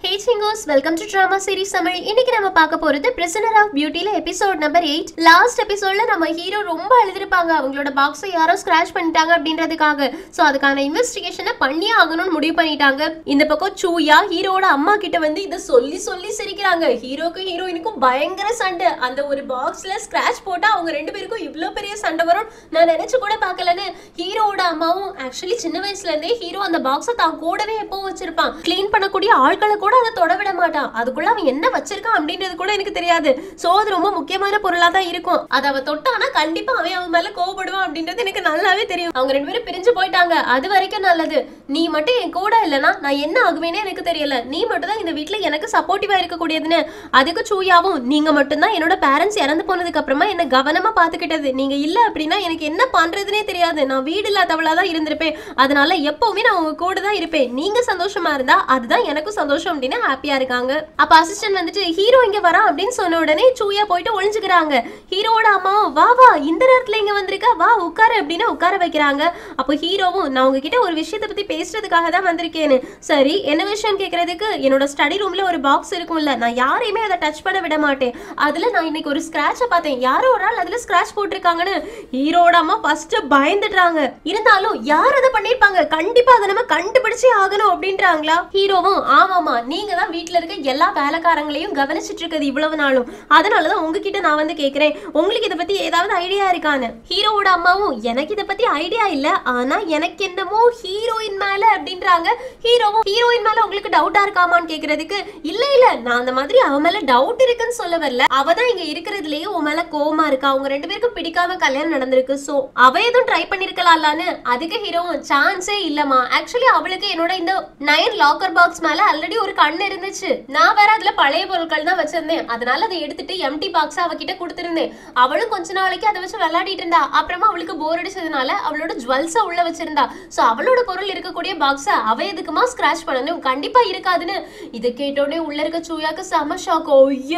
Hey chingos, welcome to drama series Tamil. இன்னைக்கு நம்ம பார்க்க போறது Prisoner of Beautyல எபிசோட் நம்பர் 8. லாஸ்ட் எபிசோட்ல நம்ம ஹீரோ ரொம்ப அழுதுருப்பாங்க. அவங்களோட பாக்ஸை யாரோ ஸ்கிராச் பண்ணிட்டாங்க அப்படின்றதுக்காக. சோ அதுக்கான இன்வெஸ்டிகேஷனை பண்ணியே ஆகணும்னு முடிவு பண்ணிட்டாங்க. இந்த பக்கம் சூயா ஹீரோட அம்மா கிட்ட வந்து இத சொல்லி சிரிக்கிறாங்க. ஹீரோக்கும் ஹீரோயினுக்கும் பயங்கர சண்டை. அந்த ஒரு பாக்ஸ்ல ஸ்கிராச் போட்டா அவங்க ரெண்டு பேருக்கும் இவ்ளோ பெரிய சண்டை வரும் நான் நினைச்சு கூட பார்க்கலன்னு ஹீரோட அம்மாவும் ஆக்சுவலி சின்ன வயசுல இருந்தே ஹீரோ அந்த பாக்ஸை தான் கூடவே எப்பவும் வச்சிருப்பான். க்ளீன் பண்ணக்கூடிய ஆட்களை கூட அதை தொட விட மாட்டான். அதுக்குள்ள அவன் என்ன வச்சிருக்கான் அப்படின்றது கூட எனக்கு தெரியாது. சோ அது ரொம்ப முக்கியமான பொருளா தான் இருக்கும். அதை அவ தொட்டானா கண்டிப்பா அவன் மேல கோவப்படுவான் அப்படின்றது எனக்கு நல்லாவே தெரியும். அவங்க ரெண்டு பேரும் பிரிஞ்சு போயிட்டாங்க. அது வரைக்கும் நல்லது. நீ மட்டும் என் கூட இல்லனா நான் என்ன ஆகுவேனே எனக்கு தெரியல. நீ மட்டும் தான் இந்த வீட்ல எனக்கு சப்போர்ட்டிவா இருக்க கூடியதுன்னு. அதுக்கு சூயாவும் நீங்க மட்டும் தான் என்னோட பேரண்ட்ஸ் இறந்து போனதுக்கு அப்புறமா என்ன கவனமா பாத்துக்கிட்டது. நீங்க இல்ல அப்படின்னா எனக்கு என்ன பண்றதுனே தெரியாது. நான் வீடு இல்லாதவளா தான் இருந்திருப்பேன். அதனால எப்பவுமே நான் உங்க கூட தான் இருப்பேன். நீங்க சந்தோஷமா இருந்தா அதுதான் எனக்கும் சந்தோஷம் அப்படின்னு ஹாப்பியா இருக்காங்க. அப்ப அசிஸ்டன்ட் வந்துட்டு ஹீரோ இங்க வரா அப்படின்னு சொன்ன உடனே சூயா போயிட்டு ஒளிஞ்சுக்கிறாங்க. ஹீரோட அம்மா வா இந்த நேரத்துல இங்க வந்திருக்க, வா உட்காரு அப்படின்னு உட்கார வைக்கிறாங்க. அப்போ ஹீரோவும் நான் உங்ககிட்ட ஒரு விஷயத்தை பத்தி பேசுறதுக்காக தான் வந்திருக்கேன்னு. சரி என்ன விஷயம் கேட்கறதுக்கு, என்னோட ஸ்டடி ரூம்ல ஒரு பாக்ஸ் இருக்கும்ல, நான் யாரையுமே அதை டச் பண்ண விட மாட்டேன். அதுல நான் இன்னைக்கு ஒரு ஸ்கிராட்ச பார்த்தேன். யாரோ ஒரு ஆள் அதுல ஸ்கிராட்ச் போட்டிருக்காங்கன்னு ஹீரோட அம்மா ஃபர்ஸ்ட் பயந்துட்டாங்க. இருந்தாலும் யார் அதை பண்ணிருப்பாங்க, கண்டிப்பா அதை நம்ம கண்டுபிடிச்சே ஆகணும் அப்படின்றாங்களா. ஹீரோவும் ஆமாமா நீங்க தான் வீட்ல இருக்க எல்லா வேலைக்காரங்களையும் கவனிச்சிட்டு இருக்குது இவ்வளவு நாளும். அதனாலதான் உங்ககிட்ட நான் வந்து கேக்குறேன், உங்களுக்கு இதை பத்தி ஏதாவது ஐடியா இருக்கான்னு. ஹீரோவோட அம்மாவும் எனக்கு இதை பத்தி ஐடியா இல்ல, ஆனா எனக்கு என்னமோ ஹீரோயின் மேல அப்படின்றாங்க. ஹீரோவும் ஹீரோயின் மேல உங்களுக்கு டவுட்டா இருக்காமான்னு கேக்குறதுக்கு இல்ல நான் அந்த மாதிரி அவ மேல டவுட் இருக்குன்னு சொல்ல வரல. அவதான் இங்க இருக்கிறதுலயே உன் மேல கோவமா இருக்கா. அவங்க ரெண்டு பேருக்கும் பிடிக்காம கல்யாணம் நடந்திருக்கு. சோ அவ எதுவும் ட்ரை பண்ணிருக்கலாம்னு. அதுக்கு ஹீரோவும் சான்ஸே இல்லமா. ஆக்சுவலி அவளுக்கு என்னோட இந்த 9 லாக்கர் பாக்ஸ் மேல ஆல்ரெடி ஒரு கண்ணு இருந்துச்சு. நான் வேற அதுல பழைய பொருட்கள் தான் வச்சிருந்தேன். அதனால அதை எடுத்துட்டு எம்டி பாக்ஸ் அவகிட்ட கொடுத்திருந்தேன். அவளும் கொஞ்ச நாளைக்கு அதை வச்சு விளையாடிட்டு இருந்தா. அப்புறமா அவளுக்கு போர் அடிச்சதுனால அவளோட ஜுவல்ஸ உள்ள வச்சிருந்தா. சோ அவளோட பொருள் இருக்கக்கூடிய பாக்ஸ அவ எதுக்குமா ஸ்கிராச் பண்ணணும், கண்டிப்பா இருக்காதுன்னு. இதை கேட்டோடனே உள்ள இருக்க சூயாக்கு செம ஷாக்.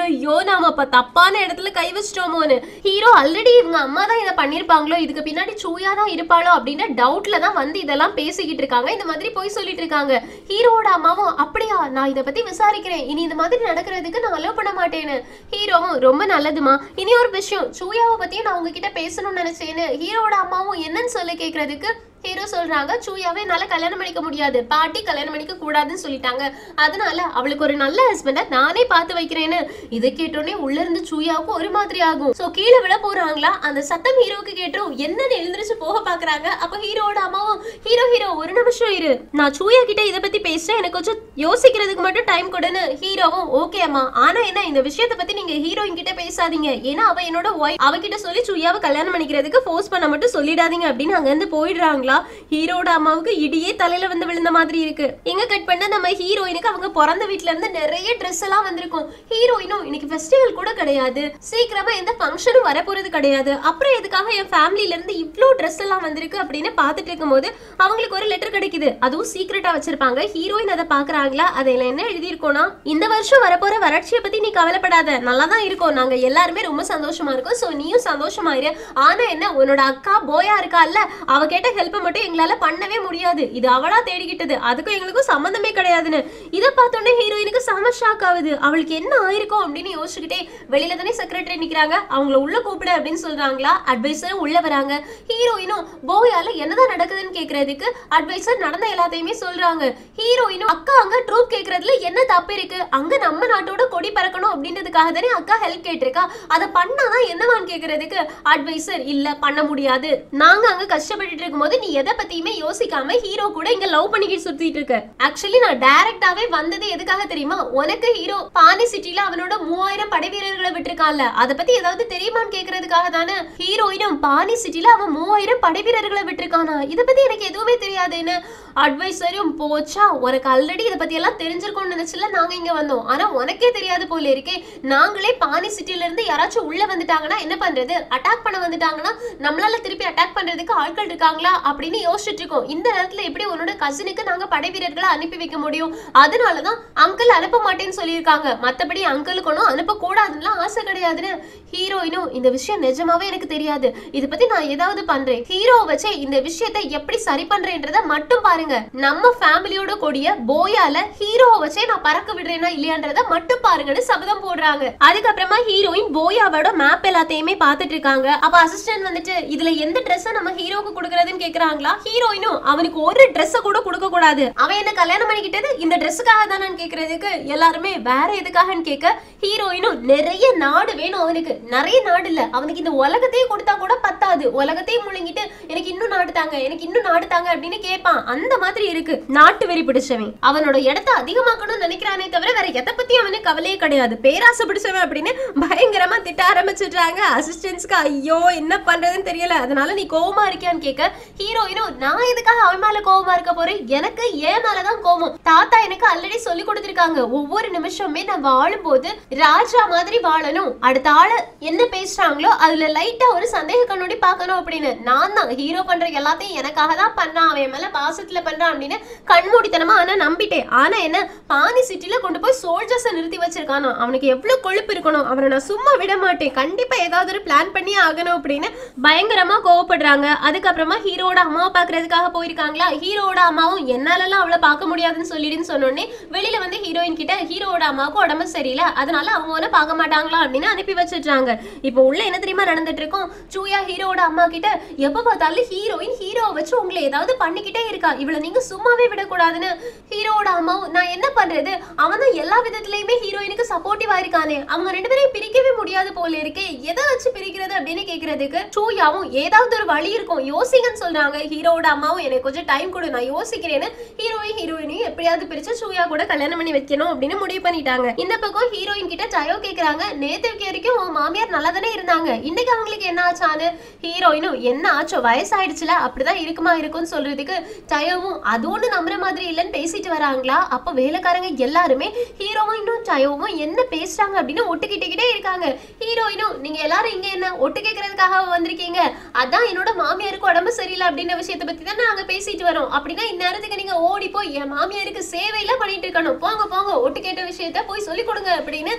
ஐயோ நாம அப்ப தப்பான இடத்துல கை வச்சிட்டோமோன்னு. ஹீரோ ஆல்ரெடி இவங்க அம்மா தான் இதை பண்ணிருப்பாங்களோ, இதுக்கு பின்னாடி சூயா தான் இருப்பாளோ அப்படின்னு டவுட்ல தான் வந்து இதெல்லாம் பேசிக்கிட்டு இருக்காங்க. இந்த மாதிரி போய் சொல்லிட்டு இருக்காங்க. ஹீரோட அம்மாவும் அப்படியா, நான் இதை பத்தி விசாரிக்கிறேன், இனி இந்த மாதிரி நடக்கிறதுக்கு நான் அலோவ் பண்ண மாட்டேன்னு. ஹீரோவும் ரொம்ப நல்லதுமா. இனி ஒரு விஷயம், சூயாவை பத்தியும் நான் உங்ககிட்ட பேசணும்னு நினைச்சேன்னு ஹீரோட அம்மாவும் என்னன்னு சொல்லி கேட்கறதுக்கு ஹீரோ சொல்றாங்க சூயாவை என்னால கல்யாணம் பண்ணிக்க முடியாது, பாட்டி கல்யாணம் பண்ணிக்க கூடாதுன்னு சொல்லிட்டாங்க. அதனால அவளுக்கு ஒரு நல்ல ஹஸ்பண்ட நானே பார்த்து வைக்கிறேன்னு. இதை கேட்டோடனே உள்ள இருந்து சூயாவுக்கு ஒரு மாதிரி ஆகும். சோ கீழே விழ போறாங்களா, அந்த சத்தம் ஹீரோவுக்கு கேட்டோம். என்னன்னு எழுந்திரிச்சு போக பாக்குறாங்க. அப்ப ஹீரோட அம்மாவும் ஹீரோ ஒரு நிமிஷம் இரு, நான் சூயா கிட்ட இதை பத்தி பேசுறேன், எனக்கு கொஞ்சம் யோசிக்கிறதுக்கு மட்டும் டைம் கொடுன்னு. ஹீரோவும் ஓகே அம்மா, ஆனா என்ன இந்த விஷயத்தை பத்தி நீங்க ஹீரோயின் கிட்ட பேசாதீங்க, ஏன்னா அவ என்னோட ஒய்ஃப், அவகிட்ட சொல்லி சூயாவை கல்யாணம் பண்ணிக்கிறதுக்கு ஃபோர்ஸ் பண்ண மட்டும் சொல்லிடாதீங்க அப்படின்னு அங்க இருந்து போயிடுறாங்களா. ஹீரோட அம்மாவுக்கு இடியே தலையில வந்து விழுந்த மாதிரி இருக்கு. எங்க கட் பண்ண நம்ம ஹீரோயினுக்கு அவங்க பிறந்த வீட்ல இருந்து நிறைய ட்ரெஸ் எல்லாம் வந்திருக்கும். ஹீரோயினும் இன்னைக்கு ஃபெஸ்டிவல் கூட கிடையாது, சீக்கிரமா எந்த ஃபங்க்ஷனும் வரப்போறது கிடையாது, அப்புறம் எதுக்காக என் ஃபேமிலில இருந்து இவ்ளோ ட்ரெஸ் எல்லாம் வந்திருக்கு அப்படின்னு பாத்துட்டு இருக்கும்போது அவங்களுக்கு ஒரு லெட்டர் கிடைக்குது. அதுவும் சீக்ரெட்டா வச்சிருப்பாங்க. ஹீரோயின் அதை பாக்குறாங்களா. அதுல என்ன எழுதி இருக்கோம்னா, இந்த வருஷம் வரப்போற வறட்சியை பத்தி நீ கவலைப்படாத, நல்லா தான் இருக்கும், நாங்க எல்லாருமே ரொம்ப சந்தோஷமா இருக்கோம், சோ நீயும் சந்தோஷமா இரு. ஆனா என்ன, உன்னோட அக்கா போயா இருக்கால்ல, அவ கேட்ட ஹெல்ப் மட்டும் எங்களால பண்ணவே முடியாது, இது அவளா தேடிக்கிட்டது, அதுக்கும் எங்களுக்கும் சம்பந்தமே கிடையாதுன்னு. இதை பார்த்தோன்னே ஹீரோயினுக்கு செம ஷாக் ஆகுது. அவளுக்கு என்ன ஆயிருக்கும் அப்படின்னு யோசிச்சுக்கிட்டே வெளியில தானே செக்ரட்டரி நிக்கிறாங்க, அவங்கள உள்ள கூப்பிடு அப்படின்னு சொல்றாங்களா. அட்வைசர் உள்ள வராங்க. ஹீரோயினும் போயால என்னதான் நடக்குதுன்னு கேக்குறதுக்கு அட்வைசர் நடந்த எல்லாத்தையுமே சொல்றாங்க. ஹீரோயினும் அக்கா அங்க ட்ரூப் கேக்குறதுல என்ன தப்பு இருக்கு, அங்க நம்ம நாட்டோட கொடி பறக்கணும் அப்படின்றதுக்காக தானே அக்கா ஹெல்ப் கேட்டிருக்கா, அதை பண்ணாதான் என்னவான்னு கேக்குறதுக்கு அட்வைசர் இல்ல பண்ண முடியாது, நாங்க அங்க கஷ்டப்பட்டு இருக்கும்போது நீ எதை பத்தியுமே யோசிக்காம ஹீரோ கூட இங்க லவ் பண்ணிக்கிட்டு சுத்திட்டு இருக்க. ஆக்சுவலி நான் டைரக்டாவே வந்தது எதுக்காக தெரியுமா, உனக்கு ஹீரோ பானி சிட்டில அவனோட 3000 படை வீரர்களை விட்டுருக்கான்ல, அதை பத்தி ஏதாவது தெரியுமான்னு கேக்குறதுக்காக தானே. ஹீரோயினும் பானி சிட்டில அவன் 3000 படை வீரர்களை விட்டுருக்கானா, இதை பத்தி எனக்கு எதுவுமே தெரியாதுன்னு. அட்வைசரும் போச்சா, உனக்கு ஆல்ரெடி இதை பத்தி எல்லாம் தெரிஞ்சிருக்கும்னு நினைச்சல நாங்க இங்க வந்தோம், ஆனா உனக்கே தெரியாது போல இருக்கே. நாங்களே பானி சிட்டில இருந்து யாராச்சும் உள்ள வந்துட்டாங்கன்னா என்ன பண்றது, அட்டாக் பண்ண வந்துட்டாங்கன்னா நம்மளால திருப்பி அட்டாக் பண்றதுக்கு ஆட்கள் இருக்காங்களா அப்படி அப்படின்னு யோசிச்சுட்டு இருக்கோம். இந்த நேரத்துல எப்படி உன்னோட கசினுக்கு நாங்க படை வீரர்களை அனுப்பி வைக்க முடியும்? அதனாலதான் அங்கிள் அனுப்ப மாட்டேன்னு சொல்லியிருக்காங்க. மத்தபடி அங்கிளுக்கு ஒன்னும் அனுப்ப கூடாதுன்னு ஆசை கிடையாதுன்னு ஹீரோயினும் இந்த விஷயம் நிஜமாவே எனக்கு தெரியாது, இத பத்தி நான் ஏதாவது பண்றேன், ஹீரோ வச்சு இந்த விஷயத்தை எப்படி சரி பண்றேன்றத மட்டும் பாருங்க, நம்ம ஃபேமிலியோட கூடிய போயால ஹீரோவை வச்சே நான் பறக்க விடுறேனா இல்லையான்றத மட்டும் பாருங்கன்னு சபதம் போடுறாங்க. அதுக்கப்புறமா ஹீரோயின் போயாவோட மேப் எல்லாத்தையுமே பாத்துட்டு இருக்காங்க. அப்ப அசிஸ்டன்ட் வந்துட்டு இதுல எந்த ட்ரெஸ் நம்ம ஹீரோக்கு கொடுக்கறதுன்னு கேக்குறாங்களா. ஹீரோயினும் அவனுக்கு ஒரு ட்ரெஸ் கூட கொடுக்க கூடாது, அவன் என்ன கல்யாணம் பண்ணிக்கிட்டது இந்த ட்ரெஸ்ஸுக்காக தானு கேக்குறதுக்கு எல்லாருமே வேற எதுக்காகன்னு கேட்க ஹீரோயினும் நிறைய நாடு வேணும் அவனுக்கு, நிறைய நாடு இல்ல அவனுக்கு இந்த உலகத்தையே கொடுத்தா கூட பத்தாது, உலகத்தையும் முழுங்கிட்டு எனக்கு இன்னும் நாடு தாங்க எனக்கு இன்னும் நாடு தாங்க அப்படின்னு கேட்பான். அந்த மாதிரி இருக்கு நாட்டு வெறி பிடிச்சவன், அவனோட இடத்தை அதிகமாக்கணும்னு நினைக்கிறானே தவிர வேற எதை பத்தி அவனுக்கு கவலையே கிடையாது, பேராசை பிடிச்சவன் அப்படின்னு பயங்கரமா திட்ட ஆரம்பிச்சிடுறாங்க. அசிஸ்டன்ஸ்க்கு ஐயோ என்ன பண்றதுன்னு தெரியல, அதனால நீ கோவமா இருக்கியான்னு கேட்க ஹீரோயினும் நான் எதுக்காக அவன் மேல கோவமா இருக்க போறேன், எனக்கு ஏன் மேலதான் கோவம், தாத்தா எனக்கு ஆல்ரெடி சொல்லி கொடுத்திருக்காங்க ஒவ்வொரு நிமிஷமே நான் வாழும் போது ராஜா மாதிரி வாழணும், அடுத்த ஆளு என்ன பேசுறாங்களோ அதுல லைட்டா ஒரு சந்தேக கண்ணோடி பார்க்கணும் அப்படின்னு. நான் தான் ஹீரோ பண்ற எல்லாத்தையும் எனக்காக தான் பண்றான், அவன் மேல பாசத்துல பண்றான் அப்படின்னு கண்மூடித்தனமா ஆனா நம்பிட்டேன். ஆனா என்ன பானி சிட்டில கொண்டு போய் சோல்ஜர்ஸ் நிறுத்தி வச்சிருக்கானோ, அவனுக்கு எவ்வளவு கொழுப்பு இருக்கணும், அவனை நான் சும்மா விட மாட்டேன், கண்டிப்பா ஏதாவது ஒரு பிளான் பண்ணி ஆகணும் அப்படின்னு பயங்கரமா கோவப்படுறாங்க. அதுக்கப்புறமா ஹீரோட அம்மாவை பாக்குறதுக்காக போயிருக்காங்களா. ஹீரோட அம்மாவும் என்னாலலாம் அவளை பார்க்க முடியாதுன்னு சொல்லிடுன்னு சொன்னோடனே வெளியில வந்து ஹீரோயின் கிட்ட ஹீரோட அம்மாவுக்கு உடம்பு சரியில்லை அதனால அவங்க ஒன்னும் பார்க்க மாட்டாங்களா அப்படின்னு அனுப்பி வச்சிடுறாங்க. இப்போ உள்ள என்ன தெரியுமா நடந்துட்டு இருக்கும், சூயா ஹீரோட அம்மா கிட்ட எப்ப பார்த்தாலும் ஹீரோயின் ஹீரோவை வச்சு உங்களை ஏதாவது பண்ணிக்கிட்டே இருக்கா, இவளை நீங்க சும்மாவே விடக்கூடாதுன்னு. ஹீரோட அம்மாவும் நான் என்ன பண்றது, அவன் தான் எல்லா விதத்திலயுமே ஹீரோயினுக்கு சப்போர்ட்டிவா இருக்கானே, அவங்க ரெண்டு பேரையும் பிரிக்கவே முடியாது போல இருக்கே, எதை வச்சு பிரிக்கிறது அப்படின்னு கேக்குறதுக்கு சூயாவும் ஏதாவது ஒரு வழி இருக்கும் யோசிங்கன்னு சொல்றாங்க. ஹீரோட அம்மாவும் எனக்கு கொஞ்சம் டைம் கொடு நான் யோசிக்கிறேன்னு ஹீரோயினையும் எப்படியாவது பிரிச்சு சூயா கூட கல்யாணம் பண்ணி வைக்கணும் அப்படின்னு முடிவு பண்ணிட்டாங்க. இந்த பக்கம் ஹீரோயின் கிட்ட டயோ கேக்குறாங்க, நேத்துக்கு வரைக்கும் உன் மாமியார் நல்லா தானே இருந்தாங்க, இன்னைக்கு அவங்களுக்கு என்ன ஆச்சான்னு. ஹீரோயினும் என்ன ஆச்சோ வயசாயிடுச்சுல அப்படிதான் இருக்குமா இருக்கும்னு சொல்றதுக்கு டயோவும் அது ஒண்ணு நம்புற மாதிரி இல்லைன்னு பேசிட்டு வராங்களா. அப்ப வேலைக்காரங்க எல்லாருமே ஹீரோவும் இன்னும் டயோவும் என்ன பேசுறாங்க அப்படின்னு ஒட்டுக்கிட்டே இருக்காங்க. ஹீரோயினும் நீங்க எல்லாரும் இங்க என்ன ஒட்டு கேட்கறதுக்காக வந்திருக்கீங்க, அதான் என்னோட மாமியாருக்கு உடம்பு சரியில்லை அப்படின்ற விஷயத்தை பத்தி தான் நாங்க பேசிட்டு வரோம், அப்படின்னா இந்நேரத்துக்கு நீங்க ஓடி போய் என் மாமியாருக்கு சேவையில பண்ணிட்டு இருக்கணும், போங்க போங்க ஒட்டு கேட்ட விஷயத்த போய் சொல்லி கொடுங்க அப்படின்னு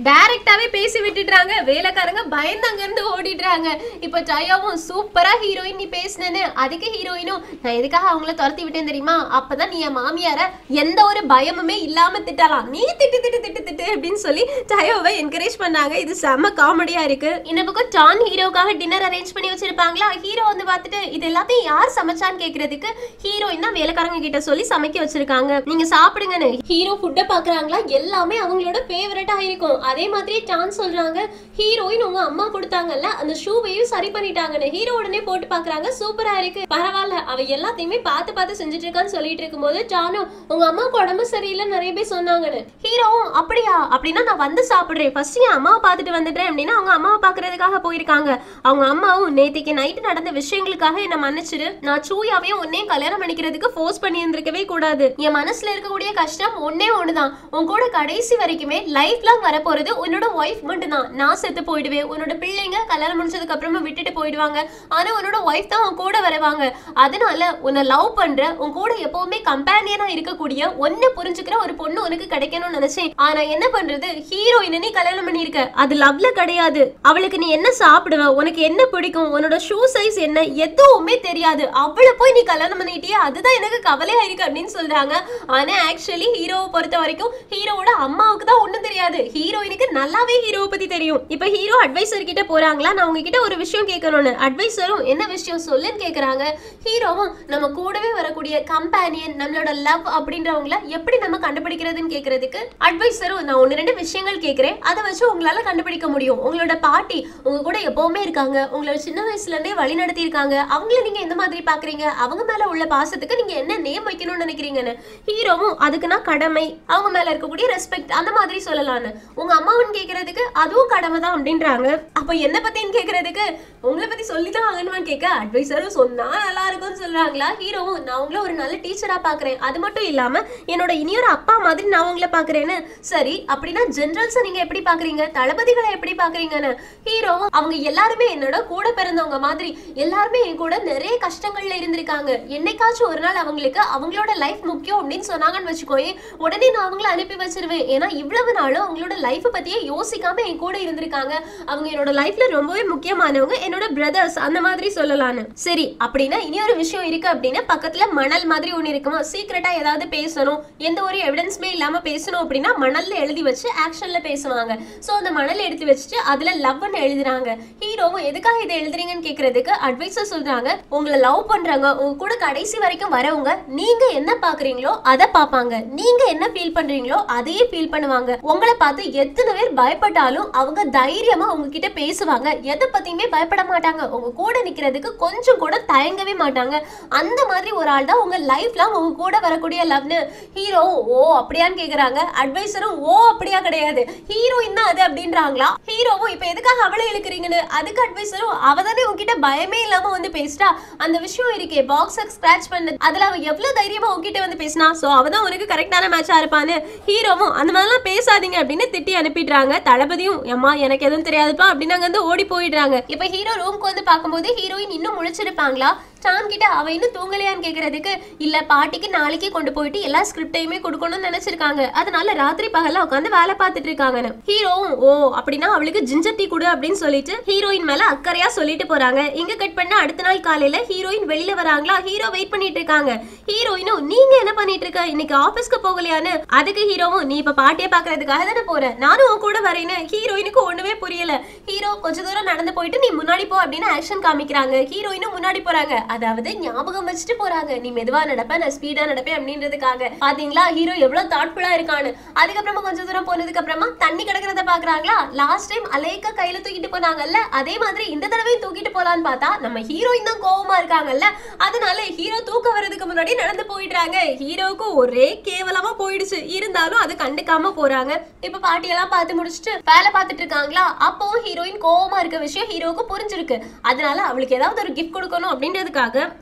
டைரக்டாவே பேசி விட்டுடுறாங்க. வேலைக்காரங்க பயந்து அங்க இருந்து ஓடிடுறாங்க. இப்ப டயோவும் சூப்பரா ஹீரோயின் நீ பேசினேன்னு, அதுக்கு ஹீரோயினும் நான் எதுக்காக அவங்கள துரத்தி விட்டேன் தெரியுமா, அப்பதான் நீ என் மாமியார எந்த ஒரு பயமுமே இல்லாம திட்டலாம், நீ திட்டு திட்டு திட்டு திட்டு அப்படின்னு சொல்லி டயோவை என்கரேஜ் பண்ணாங்க. இது செம்ம காமெடியா இருக்கு. இந்த பக்கம் டான் ஹீரோக்காக டின்னர் அரேஞ்ச் பண்ணி வச்சிருப்பாங்களா. ஹீரோ வந்து பார்த்துட்டு இது எல்லாத்தையும் யார் சமைச்சான்னு கேக்குறதுக்கு ஹீரோயின் தான் வேலைக்காரங்க கிட்ட சொல்லி சமைக்க வச்சிருக்காங்க, நீங்க சாப்பிடுங்கன்னு. ஹீரோ ஃபுட்டை பாக்குறாங்களா, எல்லாமே அவங்களோட ஃபேவரட்டா இருக்கும். அதே மாதிரி டான் சொல்றாங்க ஹீரோயின் உங்க அம்மா கொடுத்தாங்கல்ல அந்த ஷூவையும் சரி பண்ணிட்டாங்கன்னு. ஹீரோ உடனே போட்டு பாக்குறாங்க, சூப்பரா இருக்கு பரவாயில்ல, அவ எல்லாத்தையுமே பார்த்து பார்த்து செஞ்சுட்டு இருக்கான்னு சொல்லிட்டு இருக்கும்போது டானும் உங்க அம்மாவுக்கு உடம்பு சரியில்லை நிறைய பேர் சொன்னாங்கன்னு. ஹீரோவும் அப்படியா, அப்படின்னா நான் வந்து சாப்பிடுறேன், ஃபர்ஸ்ட் என் அம்மாவை பார்த்துட்டு வந்துட்டேன் அப்படின்னா அவங்க அம்மாவை பாக்குறதுக்காக போயிருக்காங்க. அவங்க அம்மாவும் நேத்திக்கு நைட்டு நடந்த விஷயங்களுக்காக என்ன மன்னிச்சிரு, நான் சூயாவையும் உன்னையும் கல்யாணம் பண்ணிக்கிறதுக்கு ஃபோர்ஸ் பண்ணி இருந்திருக்கவே கூடாது, என் மனசுல இருக்கக்கூடிய கஷ்டம் ஒன்னே ஒண்ணுதான், உன் கூட கடைசி வரைக்குமே லைஃப் லாங் வரப்போறது உன்னோட ஒய்ஃப் மட்டும் தான், நான் செத்து போயிடுவேன், உன்னோட பிள்ளைங்க கல்யாணம் முடிச்சதுக்கு அப்புறமா விட்டுட்டு போயிடுவாங்க, ஆனா உன்னோட ஒய்ஃப் தான் உன் கூட வருவாங்க, அதனால உன்னை லவ் பண்ற உன் கூட எப்பவுமே கம்பேனியனா இருக்கக்கூடிய ஒன்னு புரிஞ்சுக்கிற ஒரு பொண்ணு உனக்கு கிடைக்கணும்னு நினைச்சேன், ஆனா என்ன பண்றது ஹீரோயினை நீ கல்யாணம் பண்ணிருக்க, அது லவ்ல கிடையாது, அவளுக்கு நீ என்ன சாப்பிடுவ, உனக்கு என்ன பிடிக்கும், உன்னோட ஷூ சைஸ் என்ன எதுவுமே தெரியாது, அவளை போய் நீ கல்யாணம் பண்ணிட்டியே அதுதான் எனக்கு கவலையா இருக்கு அப்படின்னு சொல்றாங்க. ஆனா ஆக்சுவலி ஹீரோவை பொறுத்த வரைக்கும் ஹீரோவோட அம்மாவுக்கு தான் ஒண்ணும் தெரியாது, ஹீரோயினுக்கு நல்லாவே ஹீரோவை பத்தி தெரியும். இப்ப ஹீரோ அட்வைசர் கிட்ட போறாங்களா, நான் உங்ககிட்ட ஒரு விஷயம் கேட்கணும்னு. அட்வைசரும் என்ன விஷயம் சொல்லுன்னு கேக்குறாங்க. ஹீரோவும் நம்ம கூடவே வரக்கூடிய கம்பேனியன் நம்மளோட லவ் அப்படின்றவங்கள எப்படி நம்ம கண்டுபிடிக்கிறதுன்னு கேக்குறதுக்கு அட்வைசரும் நான் ஒன்னு ரெண்டு விஷயங்கள் கேக்குறேன், அதை வச்சு உங்களால கண்டுபிடிக்க முடியும், உங்களோட பாட்டி உங்க கூட எப்பவுமே இருக்காங்க, உங்களோட சின்ன வயசுல இருந்தே வழி நடத்தி இருக்காங்க, அவங்கள நீங்க எந்த மாதிரி பாக்குறீங்க, அவங்க மேல உள்ள பாசத்துக்கு நீங்க என்ன நேம் வைக்கணும்னு நினைக்கிறீங்கன்னு. ஹீரோவும் அதுக்கு நான் கடமை, அவங்க மேல இருக்கக்கூடிய ரெஸ்பெக்ட் அந்த மாதிரி சொல்லலான்னு. உங்க அம்மாவுன்னு கேக்குறதுக்கு அதுவும் கடமை தான் அப்படின்றாங்க. அப்ப என்ன பத்தின்னு கேக்குறதுக்கு உங்களை பத்தி சொல்லிதான் ஆகணுமான்னு கேட்க அட்வைசரும் சொன்னா நல்லா இருக்கும்னு சொல்றாங்களா. ஹீரோவும் நான் உங்களை ஒரு நல்ல டீச்சரா பாக்குறேன், அது மட்டும் இல்லாம என்னோட இனியொரு அப்பா மாதிரி நான் உங்களை பாக்குறேன்னு. சரி அப்படின்னா ஜெனரல்ஸை நீங்க எப்படி பாக்குறீங்க, தளபதிகளை எப்படி பாக்குறீங்கன்னு. ஹீரோவும் அவங்க எல்லாருமே என்னோட கூட பிறந்தவங்க மாதிரி, எல்லாருமே என் கூட நிறைய கஷ்டங்கள்ல இருந்திருக்காங்க. என்னைக்காச்சும் ஒரு நாள் அவங்களுக்கு அவங்களோட லைஃப் முக்கியம் அப்படின்னு சொன்னாங்கன்னு வச்சுக்கோயே, உடனே நான் அவங்கள அனுப்பி வச்சிருவேன். ஏன்னா இவ்வளவு நாளும் அவங்களோட லைஃப் பத்தியே யோசிக்காம என் கூட இருந்திருக்காங்க. அவங்க என்னோட லைஃப்ல ரொம்பவே முக்கியமானவங்க, என்னோட பிரதர்ஸ் அந்த மாதிரி சொல்லலான்னு. சரி, அப்படின்னா இனி ஒரு விஷயம் இருக்கு அப்படின்னு பக்கத்துல மணல் மாதிரி ஒண்ணு இருக்குமா, சீக்கிரட்டா ஏதாவது பேசணும், எந்த ஒரு எவிடன்ஸ்மே இல்லாம பேசணும் அப்படின்னா மணல்ல எழுதி வச்சு ஆக்ஷன்ல பேசுவாங்க. சோ அந்த மணல் எடுத்து வச்சுட்டு அதுல லவ்னு எழுதுறாங்க. ஹீரோவும் எதுக்காக இதை எழுதுறீங்கன்னு கேக்குறதுக்கு அட்வைசர் சொல்றாங்க, உங்களை லவ் பண்றாங்க, உங்க கூட கடைசி வரைக்கும் வரவங்க நீங்க என்ன பாக்குறீங்களோ அதை பாப்பாங்க, நீங்க என்ன ஃபீல் பண்றீங்களோ அதையே ஃபீல் பண்ணுவாங்க. உங்களை பார்த்து எத்தனை பேர் பயப்பட்டாலும் அவங்க தைரியமா உங்ககிட்ட பேசுவாங்க, எதை பத்தியுமே பயப்பட மாட்டாங்க, உங்க கூட நிக்கிறதுக்கு கொஞ்சம் கூட தயங்கவே மாட்டாங்க. அந்த மாதிரி ஒரு ஆள் தான் உங்க லைஃப்ல உங்க கூட வரக்கூடிய லவ்னு. ஹீரோ ஓ அப்படியான்னு கேக்குறாங்க. அட்வைசரும் ஓ அப்படியா கிடையாது, ஹீரோயின் தான் அது அப்படின்றாங்களா. ஹீரோவும் இப்ப எதுக்காக அவளை இழுக்கிறீங்கன்னு. அதுக்கு அட்வைசரும் அவதானே உங்ககிட்ட பயமே இல்லாம வந்து பேசிட்டா, அந்த விஷயம் இருக்கே பாக்ஸை ஸ்கிராச் பண்ணது, அதுல அவ எவ்வளவு தைரியமா உங்ககிட்ட வந்து பேசினா, சோ அவதான் உனக்கு கரெக்டான மேட்சா இருப்பான்னு. ஹீரோவும் அந்த மாதிரிலாம் பேசாதீங்க அப்படின்னு திட்டி அனுப்பிடுறாங்க. தளபதியும் அம்மா எனக்கு எதுவும் தெரியாதுப்பா அப்படின்னு அங்க வந்து ஓடி போயிடுறாங்க. இப்ப ஹீரோ ரூம்க்கு வந்து பார்க்கும்போது ஹீரோயின் இன்னும் முழிச்சிருப்பாங்களா. சான் கிட்ட அவ இன்னும் தூங்கலையான்னு கேக்குறதுக்கு, இல்ல பாட்டிக்கு நாளைக்கு கொண்டு போயிட்டு எல்லா ஸ்கிரிப்டையுமே கொடுக்கணும்னு நினைச்சிருக்காங்க, அதனால ராத்திரி பகல்ல உட்காந்து வேலை பார்த்துட்டு இருக்காங்கன்னு. ஹீரோவும் ஓ அப்படின்னா அவளுக்கு ஜிஞ்சர் டீ கொடு அப்படின்னு சொல்லிட்டு ஹீரோயின் மேல அக்கறையா சொல்லிட்டு போறாங்க. இங்க கட் பண்ண அடுத்த நாள் காலையில ஹீரோயின் வெளியில வராங்களா. ஹீரோ வெயிட் பண்ணிட்டு இருக்காங்க. ஹீரோயினும் நீங்க என்ன பண்ணிட்டு இருக்க, இன்னைக்கு ஆபீஸ்க்கு போகலையான்னு. அதுக்கு ஹீரோவும் நீ இப்ப பாட்டியை பாக்குறதுக்காக தானே போற, நானும் உன் கூட வரேன்னு. ஹீரோயினுக்கு ஒண்ணுமே புரியல. ஹீரோ கொஞ்ச தூரம் நடந்து போயிட்டு நீ முன்னாடி போ அப்படின்னு ஆக்ஷன் காமிக்கிறாங்க. ஹீரோயினும் முன்னாடி போறாங்க, அதாவது ஞாபகம் வச்சுட்டு போறாங்க, நீ மெதுவா நடப்ப நான் ஸ்பீடா நடப்பேன் அப்படின்றதுக்காக. பாத்தீங்களா ஹீரோ எவ்வளவு தாட்ஃபுல்லா இருக்கான்னு. அதுக்கப்புறமா கொஞ்சம் தூரம் போனதுக்கு அப்புறமா தண்ணி கிடக்கிறத பாக்குறாங்களா. லாஸ்ட் டைம் அலேக்கா கையில தூக்கிட்டு போனாங்கல்ல, அதே மாதிரி இந்த தடவையும் தூக்கிட்டு போலான்னு பார்த்தா நம்ம ஹீரோயின் தான் கோவமா இருக்காங்கல்ல, அதனால ஹீரோ தூக்க வரதுக்கு முன்னாடி நடந்து போயிடுறாங்க. ஹீரோவுக்கு ஒரே கேவலமா போயிடுச்சு, இருந்தாலும் அது கண்டுக்காம போறாங்க. இப்ப பாட்டியெல்லாம் பார்த்து முடிச்சுட்டு வேலை பார்த்துட்டு இருக்காங்களா. அப்போ ஹீரோயின் கோவமா இருக்க விஷயம் ஹீரோவுக்கு புரிஞ்சிருக்கு. அதனால அவளுக்கு ஏதாவது ஒரு கிஃப்ட் கொடுக்கணும் அப்படின்றதுக்காக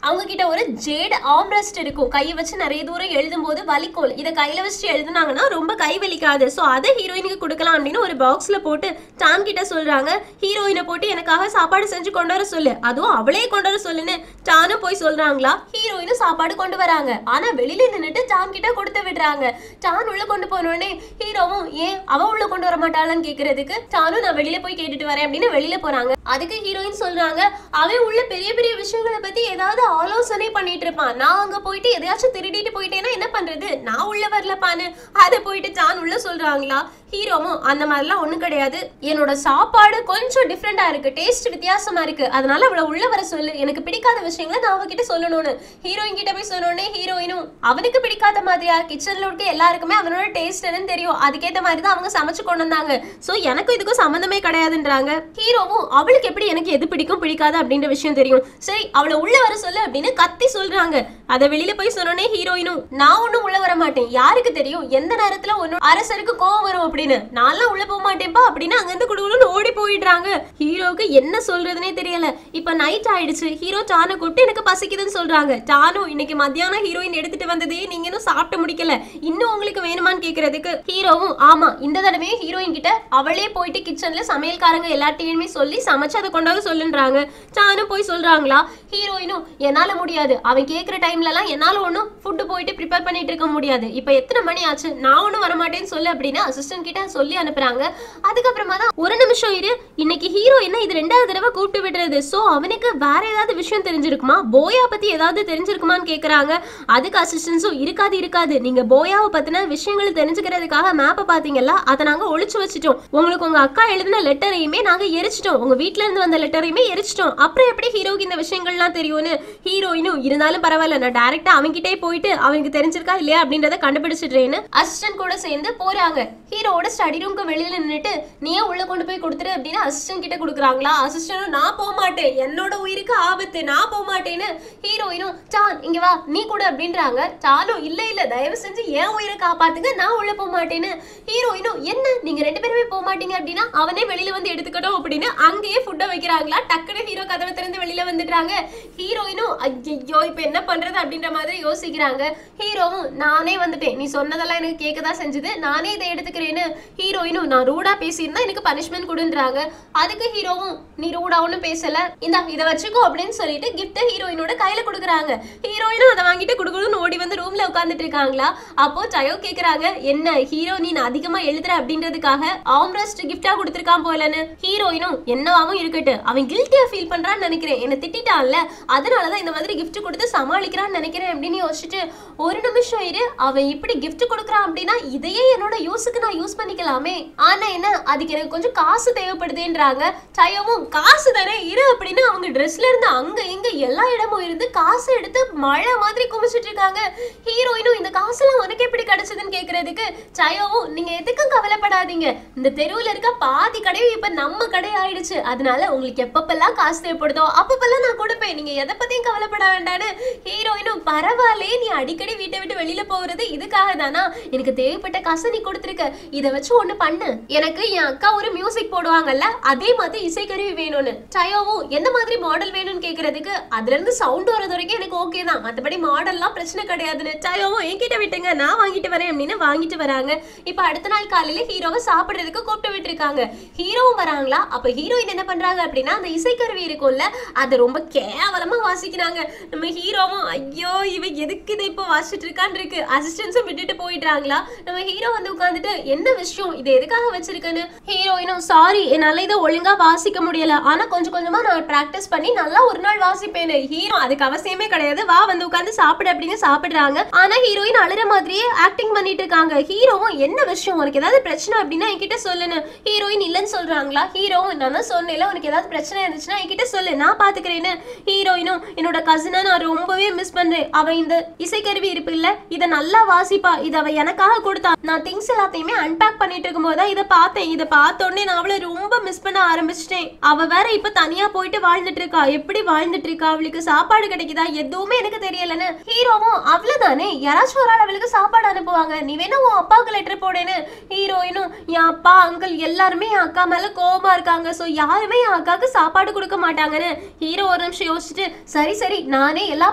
அவங்க கிட்ட ஒரு ஜேட் ஆர்ம்ரெஸ்ட் இருக்கும், கையை வச்சு நிறைய தூரம் எழுதும் போது வலிக்கும், இதை கையில வச்சு எழுதுனாங்கன்னா ரொம்ப கை வலிக்காது, சோ அதை ஹீரோயினுக்கு கொடுக்கலாம் அப்படின்னு ஒரு பாக்ஸ்ல போட்டு டான் கிட்ட சொல்றாங்க. ஹீரோயினை போட்டு எனக்காக சாப்பாடு செஞ்சு கொண்டு வர சொல்லு, அதுவும் அவளே கொண்டு வர சொல்லுன்னு டானும் போய் சொல்றாங்களா. ஹீரோயினும் சாப்பாடு கொண்டு வராங்க, ஆனா வெளியில நின்னுட்டு டான் கிட்ட கொடுத்து விடுறாங்க. டான் உள்ள கொண்டு போனோடனே ஹீரோவும் ஏன் அவ உள்ள கொண்டு வர மாட்டாளான்னு கேக்குறதுக்கு டானும் நான் வெளியில போய் கேட்டுட்டு வரேன் அப்படின்னு வெளியில போறாங்க. அதுக்கு ஹீரோயின் சொல்றாங்க, அவன் உள்ள பெரிய பெரிய விஷயங்களை பத்தி ஏதாவது ஆலோசனை பண்ணிட்டு இருப்பான், நான் அங்க போயிட்டு எதையாச்சும் திருடிட்டு போயிட்டேன்னா என்ன பண்றது, நான் உள்ள வரலப்பான்னு. அதை போயிட்டு டான் உள்ள சொல்றாங்களா. ஹீரோவும் அந்த மாதிரிலாம் ஒண்ணும் கிடையாது, என்னோட சாப்பாடு கொஞ்சம் டிஃப்ரெண்டா இருக்கு, டேஸ்ட் வித்தியாசமா இருக்கு, அதனால அவளை உள்ள வர சொல்லு, எனக்கு பிடிக்காத விஷயங்களை நான் அவகிட்ட சொல்லணும்னு. ஹீரோயின் கிட்ட போய் சொன்னோடனே ஹீரோயினும் அவனுக்கு பிடிக்காத மாதிரியா, கிச்சன்ல இருக்க எல்லாருக்குமே அவனோட டேஸ்ட் என்னன்னு தெரியும், அதுக்கேற்ற மாதிரி தான் அவங்க சமைச்சு கொண்டு வந்தாங்க, சோ எனக்கும் இதுக்கும் சம்மந்தமே கிடையாதுன்றாங்க. ஹீரோவும் அவளுக்கு எப்படி எனக்கு எது பிடிக்கும் பிடிக்காது அப்படின்ற விஷயம் தெரியும், சரி அவளை உள்ள வர சொல்லு அப்படின்னு கத்தி சொல்றாங்க. அதை வெளியில போய் சொன்னோடனே ஹீரோயினும் நான் ஒண்ணும் உள்ள வர மாட்டேன், யாருக்கு தெரியும் எந்த நேரத்துல ஒன்னு அரசருக்கு கோவம் வரும் அப்படின்னு, நான்லாம் உள்ள போக மாட்டேன்பா அப்படின்னு அங்கிருந்து குடுகுடுன்னு ஓடி போயிடுறாங்க. ஹீரோக்கு என்ன சொல்றதுனே தெரியல. இப்ப நைட் ஆயிடுச்சு. ஹீரோ டானை கூப்பிட்டு எனக்கு பசிக்குதுன்னு சொல்றாங்க. டானும் இன்னைக்கு மத்தியானம் ஹீரோயின் எடுத்துட்டு வந்ததே நீங்க இன்னும் சாப்பிட்டு முடிக்கல, இன்னும் உங்களுக்கு வேணுமான்னு கேக்குறதுக்கு ஹீரோவும் ஆமா இந்த தடவையே ஹீரோயின் கிட்ட அவளே போயிட்டு கிச்சன்ல சமையல்காரங்க எல்லாத்தையுமே சொல்லி சமைச்சு அதை கொண்டாவது சொல்லுன்றாங்க. டானும் போய் சொல்றாங்களா. ஹீரோயினும் என்னால முடியாது, அவன் கேட்கிற டைம்ல எல்லாம் என்னால ஒன்னும் ஃபுட் போயிட்டு ப்ரிப்பேர் பண்ணிட்டு இருக்க முடியாது, இப்ப எத்தனை மணி ஆச்சு நான் ஒன்னும் வரமாட்டேன்னு சொல்லு அப்படின்னு அசிஸ்டன்ட் கிட்ட சொல்லி அனுப்புறாங்க. அதுக்கப்புறமா தான் ஒரு நிமிஷம் இரு, இன்னைக்கு ஹீரோ என்ன இது ரெண்டாவது தடவை கூப்பிட்டு விடுறது, சோ அவனுக்கு வேற ஏதாவது விஷயம் தெரிஞ்சிருக்குமா, போயா பத்தி ஏதாவது தெரிஞ்சிருக்குமான்னு கேக்குறாங்க. அதுக்கு அசிஸ்டன்ஸும் இருக்காது, நீங்க போயாவை பத்தின விஷயங்கள் தெரிஞ்சுக்கிறதுக்காக மேப்பை பாத்தீங்கல்ல, அதை நாங்க ஒளிச்சு வச்சிட்டோம், உங்களுக்கு உங்க அக்கா எழுதின லெட்டரையுமே நாங்க எரிச்சிட்டோம், உங்க வீட்டுல இருந்து வந்த லெட்டரையுமே எரிச்சிட்டோம், அப்புறம் எப்படி ஹீரோக்கு இந்த விஷயங்கள்லாம் தெரியும்னு. ஹீரோயினும் இருந்தாலும் பரவாயில்ல, நான் டைரக்டா அவன்கிட்டே போயிட்டு அவனுக்கு தெரிஞ்சிருக்கா இல்லையா அப்படின்றத கண்டுபிடிச்சிடுறேன்னு அசிஸ்டன்ட் கூட சேர்ந்து போறாங்க. ஹீரோட ஸ்டடி ரூம்க்கு வெளியில நின்னுட்டு நீயே உள்ள கொண்டு போய் கொடுத்துரு அப்படின்னு அசிஸ்டன்ட் கிட்ட கொடுக்குறாங்களா. அசிஸ்டன்டும் நான் போக மாட்டேன், என்னோட உயிருக்கு ஆபத்து, நான் போக மாட்டேன்னு. ஹீரோயினும் டான் இங்க வா நீ கூட அப்படின்றாங்க. டானும் இல்ல தயவு செஞ்சு என் உயிரை காப்பாத்துங்க, நான் உள்ள போக மாட்டேன்னு. ஹீரோயினும் என்ன நீங்க ரெண்டு பேருமே போக மாட்டீங்க அப்படின்னா அவனே வெளியில வந்து எடுத்துக்கட்டும் அப்படின்னு அங்கேயே ஃபுட்டை வைக்கிறாங்களா. டக்குனு ஹீரோ கதவை திறந்து வெளியில வந்துடுறாங்க. ஹீரோயினும் ஐயோ இப்ப என்ன பண்றது அப்படின்ற மாதிரி யோசிக்கிறாங்க. ஹீரோவும் நானே வந்துட்டேன், நீ சொன்னதெல்லாம் எனக்கு கேட்கதான் செஞ்சது, நானே இதை எடுத்துக்கிறேன்னு ஹீரோயினும் நான் ரூடா பேசியிருந்தா எனக்கு பனிஷ்மெண்ட் கொடுன்றாங்க. அதுக்கு ஹீரோவும் நீ ரூடா ஒன்னும் பேசல, இந்த இதை வச்சுக்கோ அப்படின்னு சொல்லிட்டு கிஃப்ட் ஹீரோயினோட கையில கொடுக்குறாங்க. ஹீரோயினும் அதை வாங்கிட்டு குடுக்குடுன்னு ஓடி வந்து ரூம்ல உட்காந்துட்டு இருக்காங்களா. அப்போ டயோ கேக்குறாங்க, என்ன ஹீரோ நீ அதிகமா எழுதுற அப்படின்றதுக்காக ஆம்ரெஸ்ட் கிஃப்டா கொடுத்திருக்கான் போலன்னு. ஹீரோயினும் என்னவாவும் இருக்கட்டு, அவன் கில்ட்டியா ஃபீல் பண்றான்னு நினைக்கிறேன், என்ன திட்டான்ல அதனாலதான் இந்த மாதிரி கிஃப்ட் கொடுத்து சமாளிக்கிறான்னு நினைக்கிறேன் அப்படின்னு யோசிச்சுட்டு ஒரு நிமிஷம் இரு, அவன் இப்படி கிஃப்ட் கொடுக்குறான் அப்படின்னா இதையே என்னோட யூஸுக்கு நான் யூஸ் பண்ணிக்கலாமே, ஆனா என்ன அதுக்கு எனக்கு கொஞ்சம் காசு தேவைப்படுதுன்றாங்க. டயோவும் காசு தானே இரு அப்படின்னு அவங்க ட்ரெஸ்ல இருந்து அங்க இங்க எல்லா இடமும் இருந்து காசு எடுத்து மழை மாதிரி குமிச்சிட்டு இருக்காங்க. ஹீரோயினும் இந்த காசுலாம் உனக்கு எப்படி கிடைச்சதுன்னு கேக்குறதுக்கு டயோவும் நீங்க எதுக்கும் கவலைப்படாதீங்க, இந்த தெருவுல இருக்க பாதி கடையும் இப்ப நம்ம கடை ஆயிடுச்சு, அதனால உங்களுக்கு எப்பப்பெல்லாம் காசு தேவைப்படுதோ அப்பப்பெல்லாம் நான் கொடுப்பேன், நீங்க எதை பத்தியும் கவலைப்பட வேண்டான்னு. ஹீரோயினும் பரவாயில்லே நீ அடிக்கடி வீட்டை விட்டு வெளியில போறது இதுக்காக தானா, எனக்கு தேவைப்பட்ட காசை நீ கொடுத்துருக்க, இதை வச்சு ஒண்ணு பண்ணு, எனக்கு என் அக்கா ஒரு மியூசிக் போடுவாங்கல்ல அதே மாதிரி இசைக்கருவி வேணும்னு. டயோவும் எந்த மாதிரி மாடல் வேணும்னு கேக்குறதுக்கு அதுல இருந்து சவுண்ட் வரது வரைக்கும் எனக்கு ஓகே தான், மத்தபடி மாடல்லாம் பிரச்சனை கிடையாதுன்னு. டயோவும் என்கிட்ட விட்டுங்க நான் வாங்கிட்டு வரேன் அப்படின்னு வாங்கிட்டு வராங்க. இப்ப அடுத்த நாள் காலையில ஹீரோவை சாப்பிடுறதுக்கு கூப்பிட்டு விட்டுருக்காங்க. ஹீரோவும் வராங்களா. அப்ப ஹீரோயின் என்ன பண்றாங்க அப்படின்னா அந்த இசைக்கருவி இருக்கும்ல அதை ரொம்ப கேவலமா வாசிக்கிறாங்க. நம்ம ஹீரோவும் ஐயோ இவ எதுக்கு இதை இப்போ வாசிச்சுட்டு இருக்கான்னு இருக்கு, அசிஸ்டன்ஸும் விட்டுட்டு போயிட்டாங்களா. நம்ம ஹீரோ வந்து உட்காந்துட்டு என்ன விஷயம் இது எதுக்காக வச்சிருக்கேன்னு. ஹீரோயினும் சாரி என்னால இதை ஒழுங்கா வாசிக்க முடியல, ஆனா கொஞ்சம் கொஞ்சமா நான் பிராக்டிஸ் பண்ணி நல்லா ஒரு நாள் வாசிப்பேன்னு. ஹீரோ அதுக்கு அவசியமே கிடையாது, வா வந்து உட்காந்து சாப்பிடு அப்படின்னு சாப்பிடுறாங்க. ஆனா ஹீரோயின் அழுற மாதிரியே ஆக்டிங் பண்ணிட்டு இருக்காங்க. ஹீரோவும் என்ன விஷயம் உனக்கு ஏதாவது பிரச்சனை அப்படின்னா என்கிட்ட சொல்லுன்னு. ஹீரோயின் இல்லன்னு சொல்றாங்களா. ஹீரோவும் நான் தான் சொன்னேன்ல உனக்கு ஏதாவது பிரச்சனை இருந்துச்சுன்னா என்கிட்ட சொல்லு நான் பாத்துக்கிறேன்னு. ஹீரோயினும் என்னோட கசினை நான் ரொம்பவே மிஸ் பண்றேன், அவ இந்த இசைக்கருவி இருப்பு இல்ல இதை நல்லா வாசிப்பா, இதை அவ எனக்காக கொடுத்தா, நான் திங்ஸ் எல்லாத்தையுமே அன்பேக் பண்ணிட்டு இருக்கும் போதுதான் இதை பார்த்தேன், இதை பார்த்த உடனே நான் அவளை ரொம்ப மிஸ் பண்ண ஆரம்பிச்சிட்டேன், அவ வேற இப்ப தனியா போயிட்டு வாழ்ந்துட்டு இருக்கா, எப்படி வாழ்ந்துட்டு இருக்கா, அவளுக்கு சாப்பாடு கிடைக்குதா எதுவுமே எனக்கு தெரியலன்னு. ஹீரோவும் அவ்வளவுதானே யாராச்சும் ஒரு ஆள் அவளுக்கு சாப்பாடு அனுப்புவாங்க, நீ வேணா உன் அப்பாவுக்கு லெட்டர் போடேன்னு. ஹீரோயினும் என் அப்பா அங்கிள் எல்லாருமே என் அக்கா மேல கோபமா இருக்காங்க, சோ யாருமே என் அக்காவுக்கு சாப்பாடு கொடுக்க மாட்டாங்கன்னு. ஹீரோ ஒரு நிமிஷம் யோசிச்சுட்டு சரி சரி நானே எல்லா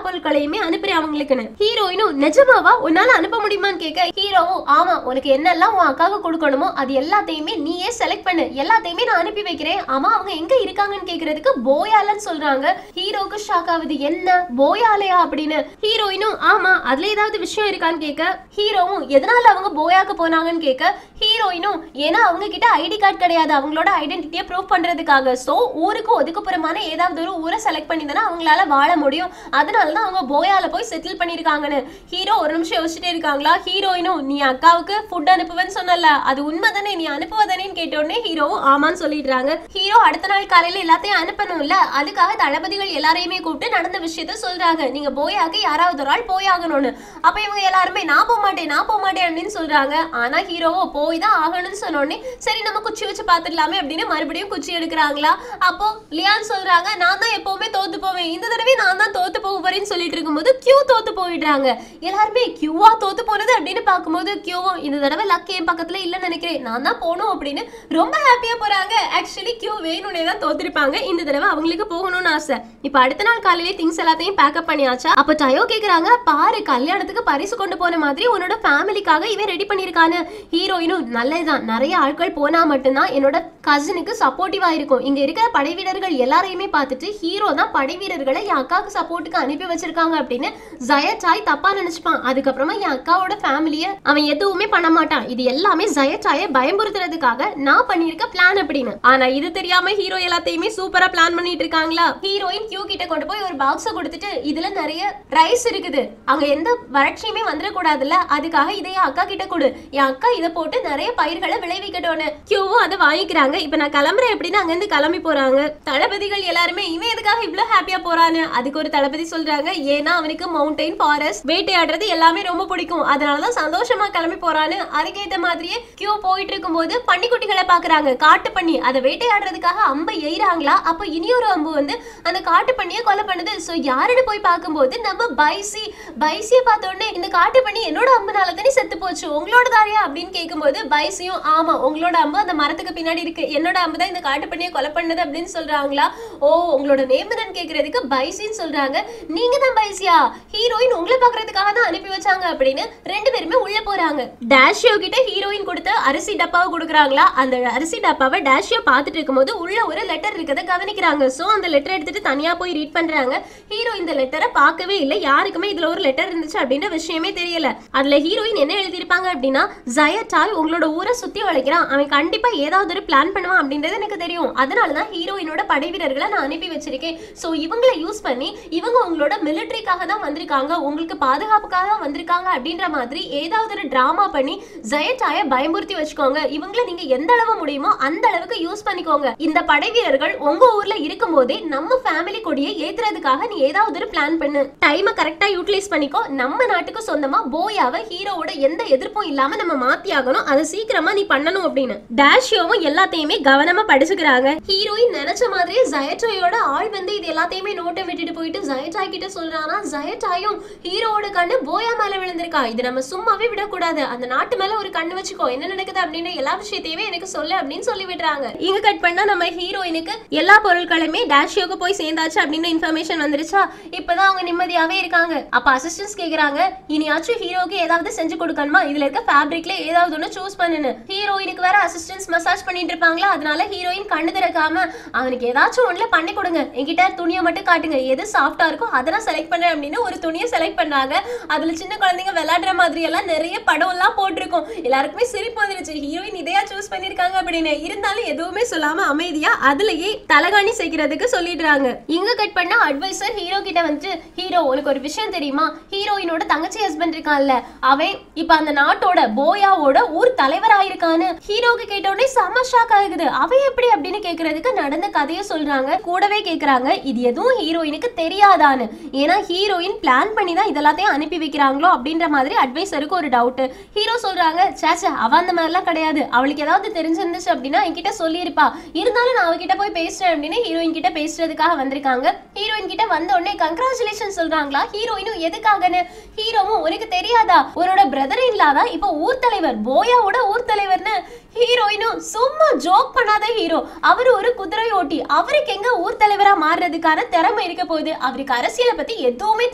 பொருட்களையுமே அனுப்புறேன் அவங்களுக்குன்னு. ஹீரோயினும் நிஜமாவா உன்னால அனுப்ப முடியுமான்னு கேட்க ஹீரோவும் ஆமா உனக்கு என்னெல்லாம் உன் அக்காவுக்கு கொடுக்கணுமோ அது எல்லாத்தையுமே நீயே செலக்ட் பண்ணு, எல்லாத்தையுமே நான் அனுப்பி வைக்கிறேன். ஆமா அவங்க எங்க இருக்காங்கன்னு கேக்குறதுக்கு போயாலன்னு சொல்றாங்க. ஹீரோக்கு ஷாக் ஆகுது, என்ன போயாலையா அப்படின்னு. ஹீரோயினும் ஆமா அதுல ஏதாவது விஷயம் இருக்கான்னு கேட்க ஹீரோவும் எதனால அவங்க போயாக்கு போனாங்கன்னு கேட்க ஹீரோயினும் ஏன்னா அவங்க கிட்ட ஐடி கார்டு கிடையாது அவங்களோட ஐடென்டிட்டியை ப்ரூவ் பண்றதுக்காக, சோ ஊருக்கு ஒதுக்குப்புறமான ஏதாவது ஒரு ஊரை செலக்ட் பண்ணி தானே அவங்களால வாழ முடியும், அதனாலதான் அவங்க போயால போய் செட்டில் பண்ணிருக்காங்கன்னு. ஹீரோ ஒரு நிமிஷம் யோசிச்சுட்டே இருக்காங்களா. ஹீரோயினும் நீ அக்காவுக்கு ஃபுட் அனுப்புவேன்னு சொன்னல அது உண்மைதானே நீ அனுப்புவதானேன்னு கேட்டோடனே ஹீரோவும் ஆமான்னு சொல்லிடுறாங்க. ஹீரோ அடுத்த நாள் காலையில எல்லாத்தையும் அனுப்பணும்ல அதுக்காக தளபதிகள் எல்லாரையுமே கூப்பிட்டு நடந்த விஷயத்த சொல்றாங்க, நீங்க போயாக்கு யாராவது ஒரு ஆள் போயாகணும்னு. அப்ப இவங்க எல்லாருமே நான் போக மாட்டேன் அப்படின்னு சொல்றாங்க. ஆனா ஹீரோவோ போய் தான் ஆகணும்னு சொன்னோடனே சரி நம்ம குச்சி வச்சு பாத்துடலாமே அப்படின்னு மறுபடியும் குச்சி எடுக்கிறாங்களா. அப்போ லியான் சொல்றாங்க நான் தான் எப்பவுமே தோத்து போவேன், இந்த தடவை நான் தான் தோத்து போக போறேன்னு சொல்லிட்டு இருக்கும்போது கியூ தோத்து போயிடுறாங்க. எல்லாருமே கியூவா தோத்து போனது அப்படின்னு பார்க்கும்போது கியூவும் இந்த தடவை லக் என் பக்கத்துல இல்லன்னு நினைக்கிறேன் நான் தான் போகணும் அப்படின்னு ரொம்ப ஹாப்பியா போறாங்க. ஆக்சுவலி கியூ வேணும்னே தான் தோத்துருப்பாங்க, இந்த தடவை அவங்களுக்கு போகணும்னு ஆசை. இப்ப அடுத்த நாள் காலையிலே திங்ஸ் எல்லாத்தையும் பேக்கப் பண்ணியாச்சா. அப்ப டயோ கேக்குறாங்க பாரு கல்யாணத்துக்கு பரிசு கொண்டு போன மாதிரி உன்னோட ஃபேமிலிக்காக இவன் ரெடி பண்ணிருக்கான்னு. ஹீரோயினும் நல்லதுதான், நிறைய ஆட்கள் போனா மட்டும்தான் என்னோட கசினுக்கு சப்போர்ட்டிவா இருக்கும், இங்க இருக்கிற படை வீரர்கள் எல்லாரையுமே பார்த்துட்டு ஹீரோ தான் படை வீரர்களை என் அக்காவுக்கு சப்போர்ட்டுக்கு அனுப்பி வச்சிருக்காங்க அப்படின்னு ஜயச்சாய் தப்பா நினைச்சுப்பான். அதுக்கப்புறமா என் அக்காவோட ஃபேமிலிய அவன் எதுவுமே பண்ண மாட்டான், இது எல்லாமே ஜயச்சாயை பயமுறுத்துறதுக்காக நான் பண்ணிருக்க பிளான் அப்படின்னு. ஆனா இது தெரியாம ஹீரோ எல்லாத்தையுமே சூப்பரா பிளான் பண்ணிட்டு இருக்காங்களா. ஹீரோயின் கியூ கிட்ட கொண்டு போய் ஒரு பாக்ஸ கொடுத்துட்டு இதுல நிறைய ரைஸ் இருக்குது, அங்க எந்த வறட்சியுமே வந்துடக்கூடாதுல்ல அதுக்காக இதைய அக்கா கிட்ட கொடு, என் அக்கா இதை போட்டு நிறைய பயிர்களை விளைவிக்கட்டும்னு. கியூவும் அதை வாங்கிக்கிறாங்க. இப்ப நான் கிளம்புறேன் அப்படின்னு அங்க இருந்து கிளம்பி போறாங்க. தளபதிகள் எல்லாருமே இவன் எதுக்காக இவ்வளவு ஹாப்பியா போறான்னு. அதுக்கு ஒரு தளபதி சொல்றாங்க ஏன்னா அவனுக்கு மவுண்டைன் ஃபாரஸ்ட் வேட்டையாடுறது எல்லாமே ரொம்ப பிடிக்கும், அதனாலதான் சந்தோஷமா கிளம்பி போறான்னு. அதுக்கேற்ற மாதிரியே கியூ போயிட்டு இருக்கும் போது பன்னிக்குட்டிகளை பாக்குறாங்க, காட்டு பண்ணி அதை வேட்டையாடுறதுக்காக அம்பை எய்றாங்களா. அப்ப இனியொரு அம்பு வந்து அந்த காட்டு பண்ணியை கொலை பண்ணுது. சோ யாருன்னு போய் பார்க்கும்போது நம்ம பைசிய பார்த்த உடனே இந்த காட்டு பண்ணி என்னோட அம்புனால தானே செத்து போச்சு உங்களோட தாரியா அப்படின்னு கேட்கும்போது பைசியும் ஆமா உங்களோட அம்பு அந்த மரத்துக்கு பின்னாடி இருக்கு, என்னோட அம்பு தான் இந்த காட்டு பண்ணியை கொலை பண்ணது அப்படின்னு சொல்றாங்களா. ஓ உங்களோட நேம் என்னன்னு கேக்குறதுக்கு பைசின்னு சொல்றாங்க. நீங்க தான் பைசியா, ஹீரோயின் உங்களை பாக்குறதுக்காக தான் அனுப்பி வச்சாங்க அப்படின்னு ரெண்டு பேருமே உள்ள போறாங்க. டேஷியோ கிட்ட ஹீரோயின் ஹீரோயின் கொடுத்து அரிசி டப்பாவை கொடுக்குறாங்களா. அந்த அரிசி டப்பாவை டேஷியோ பார்த்துட்டு இருக்கும்போது உள்ள ஒரு லெட்டர் இருக்கதை கவனிக்கிறாங்க. சோ அந்த லெட்டர் எடுத்துட்டு தனியா போய் ரீட் பண்றாங்க. ஹீரோ இந்த லெட்டரை பார்க்கவே இல்லை, யாருக்குமே இதுல ஒரு லெட்டர் இருந்துச்சு அப்படின்ற விஷயமே தெரியல. அதுல ஹீரோயின் என்ன எழுதிருப்பாங்க அப்படின்னா, ஜயட்டாய் உங்களோட ஊரை சுத்தி வளைக்கிறான், அவன் கண்டிப்பா ஏதாவது ஒரு பிளான் பண்ணுவான் அப்படின்றது எனக்கு தெரியும், அதனாலதான் ஹீரோயினோட படை வீரர்களை நான் அனுப்பி வச்சிருக்கேன். சோ இவங்களை யூஸ் பண்ணி இவங்க உங்களோட மிலிட்டரிக்காக தான் வந்திருக்காங்க, உங்களுக்கு பாதுகாப்புக்காக தான் வந்திருக்காங்க அப்படின்ற மாதிரி ஏதாவது ஒரு டிராமா பண்ணி ஜயட்டாய பயமுறுத்தி வச்சுக்கோங்க. இவங்களை நீங்க எந்த அளவு முடியுமோ அந்த அளவுக்கு யூஸ் பண்ணிக்கோங்க. இந்த படை வீரர்கள் உங்க ஊர்ல இருக்கும் போதே நம்ம ஃபேமிலி கொடியை ஏத்துறதுக்காக நீ ஏதாவது ஒரு பிளான் பண்ணு, டைமை கரெக்டா யூட்டிலைஸ் பண்ணிக்கோ, நம்ம நாட்டுக்கு சொந்தமா போயாவை ஹீரோவோட எந்த எதிர்ப்பும் இல்லாம நம்ம மாத்தி ஆகணும், அதை சீக்கிரமா நீ பண்ணணும் அப்படின்னு டேஷியோவும் எல்லாத்தையுமே கவனமா படிச்சுக்கிறாங்க. ஹீரோயின் நினைச்ச மாதிரியே ஜயட்டாயோட ஆள் வந்து இது எல்லாத்தையுமே நோட்டை விட்டுட்டு போயிட்டு ஜயட்டாய் கிட்ட சொல்றானா. ஜயட்டாயும் ஹீரோவோட கண்ணு போயா மேல விழுந்திருக்கா, இது நம்ம சும்மாவே விடக்கூடாது, அந்த நாட்டு மேல ஒரு கண்ணு வச்சுக்கோ, என்ன நடக்குது அப்படின்னு எல்லா விஷயத்தையுமே எனக்கு சொல்லு அப்படின்னு சொல்லி விடுறாங்க. இங்க கட் பண்ணா நம்ம ஹீரோயினுக்கு எல்லா பொருட்களுமே டேஷியோக்கு போய் சேர்ந்தாச்சு அப்படின்னு இன்ஃபர்மேஷன் வந்துருச்சா. இப்பதான் அவங்க நிம்மதியாவே இருக்காங்க. அப்ப அசிஸ்டன்ஸ் கேக்குறாங்க, இனியாச்சும் ஹீரோக்கு ஏதாவது செஞ்சு கொடுக்கணுமா, இதுல இருக்க ஃபேப்ரிக்ல ஏதாவது ஒண்ணு சூஸ் பண்ணுன்னு. ஹீரோயினுக்கு வேற அசிஸ்டன்ஸ் மசாஜ் பண்ணிட்டு இருப்பாங்களா, அதனால ஹீரோயின் கண்ணு திறக்காம அவனுக்கு ஏதாச்சும் ஒண்ணுல பண்ணி கொடுங்க, என்கிட்ட துணியை மட்டும் காட்டுங்க, எது சாஃப்டா இருக்கோ அதெல்லாம் செலக்ட் பண்றேன் அப்படின்னு ஒரு துணியை செலக்ட் பண்ணாங்க. அதுல சின்ன குழந்தைங்க விளையாடுற மாதிரி எல்லாம் நிறைய படம் எல்லாம் போட்டிருக்கும். எல்லாருக்குமே சிரிப்பு வந்துருச்சு, ஹீரோயின் இதையா சூஸ் பண்ணிருக்காங்க அப்படின்னு. இருந்தாலும் எதுவுமே சொல்லாம அமைதியா அதுலயே தலகாணி செய்கிறதுக்கு சொல்லிடுறாங்க. இங்க கட் பண்ணா அட்வைசர் ஹீரோ கிட்ட வந்து, ஹீரோ உனக்கு ஒரு விஷயம் தெரியுமா, ஹீரோயினோட தங்கச்சி ஹஸ்பண்ட் இருக்கான்ல, அவன் இப்ப அந்த நாட்டோட போயாவோட ஊர் தலைவராயிருக்கான்னு. ஹீரோக்கு கேட்ட உடனே செம ஷாக் ஆகுது, அவன் எப்படி அப்படின்னு கேக்குறதுக்கு நடந்த கதையை சொல்றாங்க. கூடவே கேக்குறாங்க இது எதுவும் ஹீரோயினுக்கு தெரியாதான்னு, ஏன்னா ஹீரோயின் பிளான் பண்ணி தான் இதெல்லாத்தையும் அனுப்பி வைக்கிறாங்களோ அப்படின்ற மாதிரி அட்வைசருக்கு ஒரு டவுட். ஹீரோ சொல்றாங்க, சேச்சா அவ அந்த மாதிரிலாம் கிடையாது, அவளுக்கு ஏதாவது தெரிஞ்சிருந்துச்சு அப்படின்னா என்கிட்ட சொல்லியிருப்பா, இருந்தாலும் நான் அவகிட்ட போய் பேசுறேன் அப்படின்னு ஹீரோயின் கிட்ட பேசுறதுக்காக வந்திருக்காங்க. ஹீரோயின் கிட்ட வந்த உடனே கங்க்ராச்சுலேஷன் சொல்றாங்களா. ஹீரோயினும் எதுக்காகன்னு. ஹீரோவும் உனக்கு தெரியாதா, உன்னோட பிரதர் இல்லாதான் இப்போ ஊர் தலைவர், போயாவோட ஊர் தலைவர்னு. ஹீரோயினும் சும்மா ஜோக் பண்ணாத ஹீரோ, அவரு ஒரு குதிரை ஓட்டி, அவருக்கு எங்க ஊர் தலைவரா மாறுறதுக்கான திறமை இருக்க போகுது, அவருக்கு அரசியலை பத்தி எதுவுமே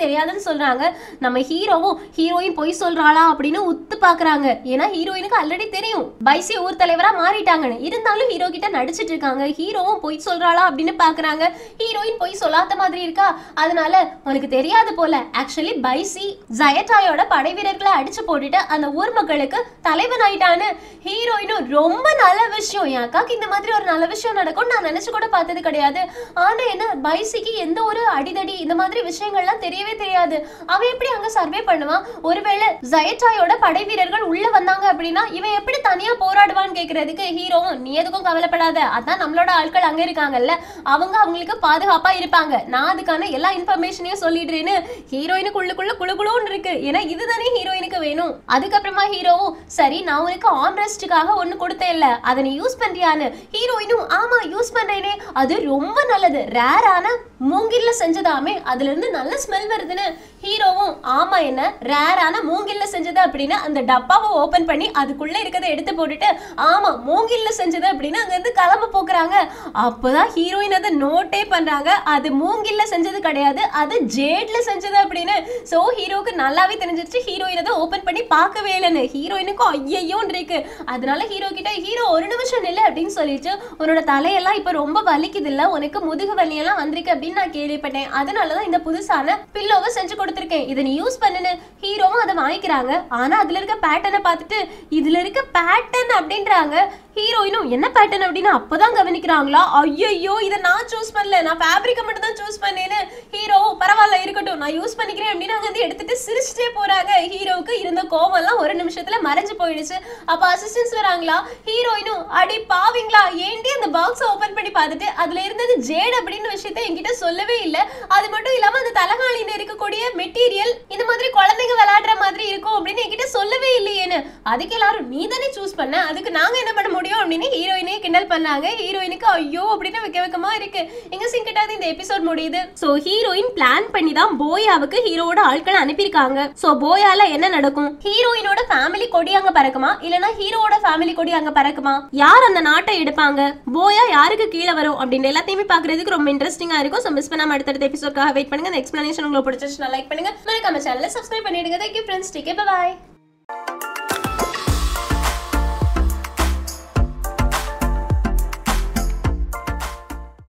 தெரியாதுன்னு சொல்றாங்க. நம்ம ஹீரோவும் ஹீரோயின் பொய் சொல்றாளா அப்படின்னு உத்து பாக்குறாங்க. ஏன்னா ஹீரோயினுக்கு ஆல்ரெடி தெரியும் பைசி ஊர் தலைவரா மாறிட்டாங்கன்னு, இருந்தாலும் ஹீரோ கிட்ட நடிச்சிட்டு இருக்காங்க. ஹீரோவும் பொய் சொல்றாளா அப்படின்னு பாக்குறாங்க. ஹீரோயின் பொய் சொல்லாத மாதிரி இருக்கா, அதனால உனக்கு தெரியாது போல, ஆக்சுவலி பைசி ஜயட்டாயோட படை வீரர்களை அடிச்சு போட்டுட்டு அந்த ஊர் மக்களுக்கு தலைவன் ஆயிட்டான்னு. ஹீரோயினும் ரொம்ப நல்ல விஷயம், என் அக்காக்கு இந்த மாதிரி ஒரு நல்ல விஷயம் நடக்கும் நான் நினைச்சு கூட பார்த்தது கிடையாது, ஆனா என்ன பைசிக்கு எந்த ஒரு அடிதடி இந்த மாதிரி விஷயங்கள்லாம் தெரியவே தெரியாது, அவன் எப்படி அங்க சர்வே பண்ணுவான், ஒருவேளை ஜயட்டாயோட படை வீரர்கள் உள்ள வந்தாங்க அப்படின்னா இவன் எப்படி தனியா போராடுவான்னு கேக்குறதுக்கு ஹீரோவும் நீ எதுக்கும் கவலைப்படாத, அதான் நம்மளோட ஆட்கள் அங்க இருக்காங்கல்ல, அவங்க அவங்களுக்கு பாதுகாப்பா இருப்பாங்க, நான் அதுக்கான எல்லா இன்ஃபர்மேஷனையும் சொல்லிடுறேன்னு. ஹீரோயினுக்கு உள்ளுக்குள்ள குளுகுளுன்னு இருக்கு, ஏன்னா இதுதானே ஹீரோயினுக்கு வேணும். அதுக்கப்புறமா ஹீரோவும் சரி நான் உனக்கு ஆம்ரெஸ்டுக்காக ஒண்ணு கொடுத்தேன் இல்ல, அதை நீ யூஸ் பண்றியான்னு. ஹீரோயினும் ஆமா யூஸ் பண்றேனே, அது ரொம்ப நல்லது, ரேரான மூங்கில்ல செஞ்சதாமே, அதுல இருந்து நல்ல ஸ்மெல் வருதுன்னு. ஹீரோவும் ஆமா என்ன ரேரான மூங்கில்ல செஞ்சது அப்படின்னு அந்த டப்பாவை ஓபன் பண்ணி அதுக்குள்ள இருக்கதை எடுத்து போட்டுட்டு ஆமா மூங்கில்ல செஞ்சது அப்படின்னு அங்க இருந்து கிளம்ப போக்குறாங்க. அப்பதான் ஹீரோயின் அதை நோட்டே பண்றாங்க, அது மூங்கில்ல செஞ்சது கிடையாது, அது ஜேட்ல செஞ்சது அப்படின்னு. சோ ஹீரோக்கு நல்லாவே தெரிஞ்சிருச்சு, ஹீரோயின் அதை ஓபன் பண்ணி பார்க்கவே இல்லைன்னு. ஹீரோயினுக்கும் ஐயோன்னு இருக்கு, அதனால ஹீரோ கிட்ட ஹீரோ ஒரு நிமிஷம் நில்லு அப்படின்னு சொல்லிட்டு, உன்னோட தலையெல்லாம் இப்ப ரொம்ப வலிக்குது இல்ல, உனக்கு முதுகு வலியெல்லாம் வந்திருக்கு அப்படின்னு நான் கேள்விப்பட்டேன், அதனாலதான் இந்த புதுசான பில்லோவை செஞ்சு கொடுத்திருக்கேன், இதை நீ யூஸ் பண்ணுன்னு. ஹீரோவும் அதை வாங்கிக்கிறாங்க. ஆனா அதுல இருக்க பேட்டர்னை பார்த்துட்டு இதுல இருக்க பேட்டர்ன் அப்படின்றாங்க. ஹீரோயினும் என்ன பேட்டர்ன் அப்படின்னு அப்பதான் கவனிக்கிறாங்களா, ஐயோ இதை நான் சூஸ் பண்ணல, நான் ஃபேப்ரிக்கை மட்டும் தான் சூஸ் பண்ணேன்னு. ஹீரோ பரவாயில்ல இருக்கட்டும் நான் யூஸ் பண்ணிக்கிறேன் அப்படின்னு அங்க வந்து எடுத்துட்டு சிரிச்சுட்டே போறாங்க. ஹீரோவுக்கு இருந்த கோவம் எல்லாம் ஒரு நிமிஷத்துல மறைஞ்சு போயிடுச்சு. அப்ப அசிஸ்டன்ஸ் வராங்களா. ஹீரோயினும் அடி பாவீங்களா, ஏண்டி அந்த பாக்ஸ் ஓபன் பண்ணி பார்த்துட்டு அதுல இருந்தது ஜேட் அப்படின்னு விஷயத்த என்கிட்ட சொல்லவே இல்லை, அது மட்டும் இல்லாம அந்த தலகாணியில இருக்கக்கூடிய மெட்டீரியல் இந்த மாதிரி குழந்தைங்க விளையாடுற மாதிரி இருக்கும் அப்படின்னு என்கிட்ட சொல்லவே இல்லையேன்னு. அதுக்கு எல்லாரும் நீ தானே சூஸ் பண்ண, அதுக்கு நாங்க என்ன பண்ண முடியும் அப்படின்னு ஹீரோயினே கிண்டல் பண்ணாங்க. ஹீரோயினுக்கு ஐயோ அப்படின்னு வெக்கமா இருக்கு. எங்க சிங்கிட்டாவது இந்த எபிசோட் முடியுது. சோ ஹீரோயின் பிளான் பண்ணி தான் போயாவுக்கு ஹீரோவோட ஆட்களை அனுப்பியிருக்காங்க. சோ போயால என்ன நடக்கும், ஹீரோயினோட ஃபேமிலி கொடி அங்க பறக்குமா, இல்லனா ஹீரோவோட ஃபேமிலி கொடி அங்க பறக்குமா, யார் அந்த நாட்டை எடுப்பாங்க, போயா யாருக்கு கீழே வரும் அப்படின்னு எல்லாத்தையுமே பாக்குறதுக்கு ரொம்ப இன்ட்ரெஸ்டிங்கா இருக்கும். சோ மிஸ் பண்ணாம அடுத்த எபிசோட்காக வெயிட் பண்ணுங்க. இந்த எக்ஸ்பிளனேஷன் உங்களுக்கு பிடிச்சிருச்சுன்னா லைக் பண்ணுங்க, மறக்காம சேனலை சப்ஸ்கிரைப் பண்ணிடுங்க. Thank you friends, take care, bye bye.